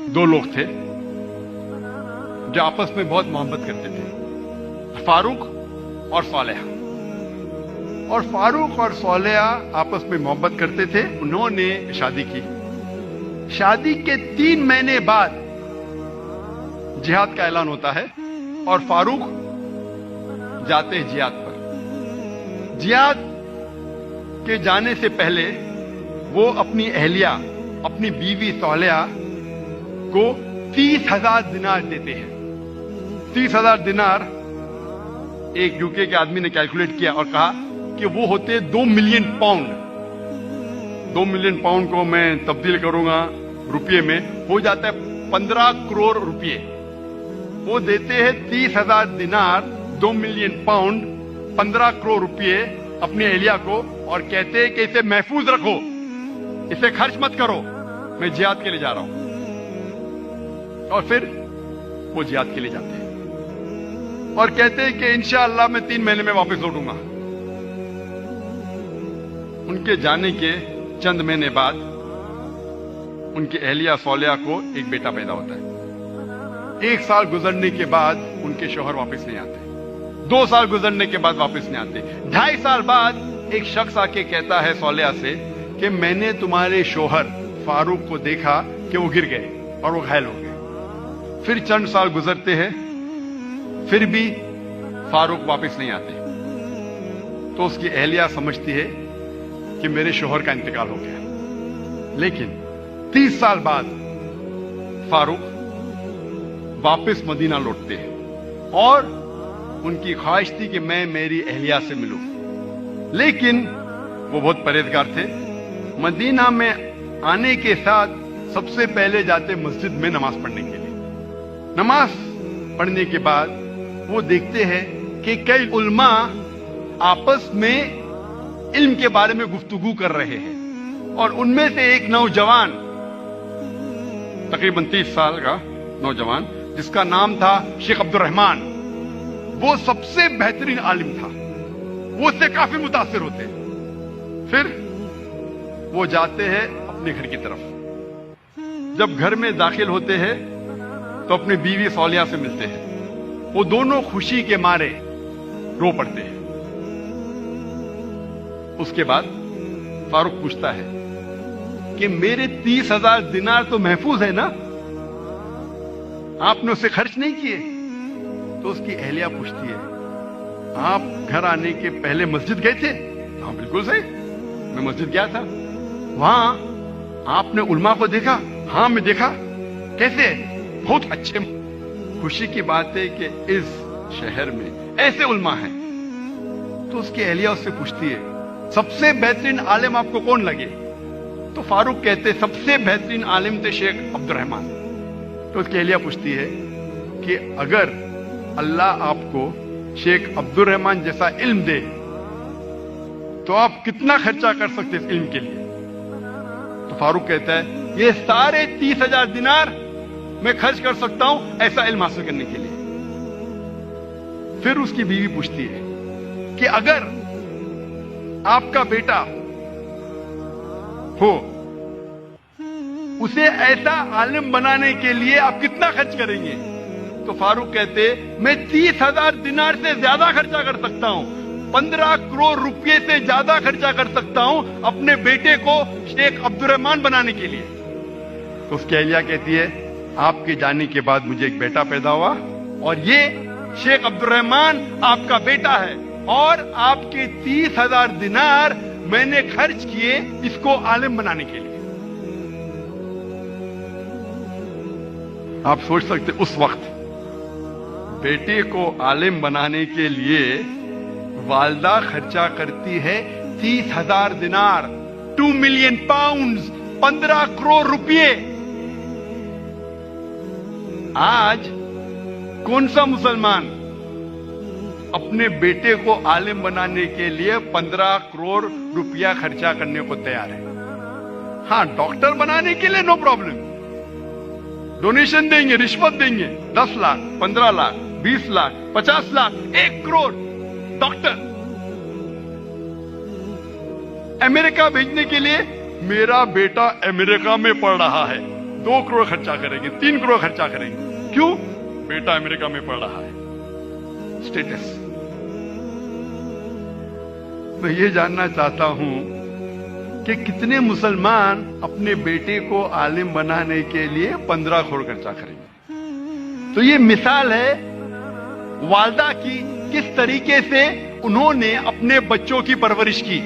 दो लोग थे जो आपस में बहुत मोहब्बत करते थे, फारूक और सोलेहा। और फारूक और सोलेहा आपस में मोहब्बत करते थे। उन्होंने शादी की। शादी के 3 महीने बाद जिहाद का ऐलान होता है और फारूक जाते हैं जिहाद पर। जिहाद के जाने से पहले वो अपनी अहलिया, अपनी बीवी सोलेहा को 30,000 दिनार देते हैं। 30,000 दिनार एक यूके के आदमी ने कैलकुलेट किया और कहा कि वो होते 2 मिलियन पाउंड। 2 मिलियन पाउंड को मैं तब्दील करूंगा रुपये में, हो जाता है 15 करोड़ रुपये। वो देते हैं 30,000 दिनार, 2 मिलियन पाउंड, 15 करोड़ रुपये अपनी अहलिया को, और कहते हैं कि इसे महफूज रखो, इसे खर्च मत करो, मैं जिहाद के लिए जा रहा हूं। और फिर वो जिहाद के लिए जाते हैं और कहते हैं कि इंशाअल्लाह मैं 3 महीने में वापस लौटूंगा। उनके जाने के चंद महीने बाद उनकी अहलिया सोलेहा को एक बेटा पैदा होता है। 1 साल गुजरने के बाद उनके शौहर वापस नहीं आते। 2 साल गुजरने के बाद वापस नहीं आते। 2.5 साल बाद एक शख्स आके कहता है सोलेहा से कि मैंने तुम्हारे शौहर फारूक को देखा कि वो गिर गए और वो घायल हो गए। फिर चंद साल गुजरते हैं, फिर भी फारूक वापस नहीं आते। तो उसकी अहलिया समझती है कि मेरे शौहर का इंतकाल हो गया। लेकिन 30 साल बाद फारूक वापस मदीना लौटते हैं और उनकी ख्वाहिश थी कि मैं मेरी अहलिया से मिलूं। लेकिन वो बहुत परहेजगार थे। मदीना में आने के साथ सबसे पहले जाते मस्जिद में नमाज पढ़ने के लिए। नमाज पढ़ने के बाद वो देखते हैं कि कई उल्मा आपस में इल्म के बारे में गुफ्तगू कर रहे हैं और उनमें से एक नौजवान, तकरीबन 30 साल का नौजवान, जिसका नाम था शेख अब्दुल रहमान, वो सबसे बेहतरीन आलिम था। वो उससे काफी मुतासिर होते। फिर वो जाते हैं अपने घर की तरफ। जब घर में दाखिल होते हैं तो अपनी बीवी सोलेहा से मिलते हैं। वो दोनों खुशी के मारे रो पड़ते हैं। उसके बाद फारूक पूछता है कि मेरे 30,000 दिनार तो महफूज है ना, आपने उसे खर्च नहीं किए? तो उसकी अहलिया पूछती है, आप घर आने के पहले मस्जिद गए थे? हाँ बिल्कुल सही, मैं मस्जिद गया था। वहां आपने उल्मा को देखा? हाँ मैं देखा। कैसे? बहुत अच्छे। खुशी की बात है कि इस शहर में ऐसे उल्मा हैं। तो उसकी अहलिया उससे पूछती है, सबसे बेहतरीन आलिम आपको कौन लगे? तो फारूक कहते सबसे बेहतरीन आलिम थे शेख अब्दुल रहमान। तो उसकी अहलिया पूछती है कि अगर अल्लाह आपको शेख अब्दुल रहमान जैसा इल्म दे तो आप कितना खर्चा कर सकते इस इल्म के लिए? तो फारूक कहता है ये सारे 30,000 दिनार मैं खर्च कर सकता हूं ऐसा इल्म हासिल करने के लिए। फिर उसकी बीवी पूछती है कि अगर आपका बेटा हो, उसे ऐसा आलिम बनाने के लिए आप कितना खर्च करेंगे? तो फारूक कहते मैं 30,000 दिनार से ज्यादा खर्चा कर सकता हूं, 15 करोड़ रुपए से ज्यादा खर्चा कर सकता हूं अपने बेटे को शेख अब्दुल रहमान बनाने के लिए। तो उसकी अहलिया कहती है आपके जाने के बाद मुझे एक बेटा पैदा हुआ और ये शेख अब्दुल रहमान आपका बेटा है और आपके 30,000 दिनार मैंने खर्च किए इसको आलिम बनाने के लिए। आप सोच सकते उस वक्त बेटे को आलिम बनाने के लिए वालदा खर्चा करती है 30,000 दिनार, 2 मिलियन पाउंड, 15 करोड़ रुपए। आज कौन सा मुसलमान अपने बेटे को आलिम बनाने के लिए 15 करोड़ रुपया खर्चा करने को तैयार है? हाँ, डॉक्टर बनाने के लिए नो प्रॉब्लम, डोनेशन देंगे, रिश्वत देंगे, 10 लाख, 15 लाख, 20 लाख, 50 लाख, 1 करोड़ डॉक्टर। अमेरिका भेजने के लिए मेरा बेटा अमेरिका में पढ़ रहा है, 2 करोड़ खर्चा करेंगे, 3 करोड़ खर्चा करेंगे। क्यों? बेटा अमेरिका में पढ़ रहा है, स्टेटस। मैं ये जानना चाहता हूं कि कितने मुसलमान अपने बेटे को आलिम बनाने के लिए 15 करोड़ खर्चा करेंगे। तो ये मिसाल है वालदा की, किस तरीके से उन्होंने अपने बच्चों की परवरिश की।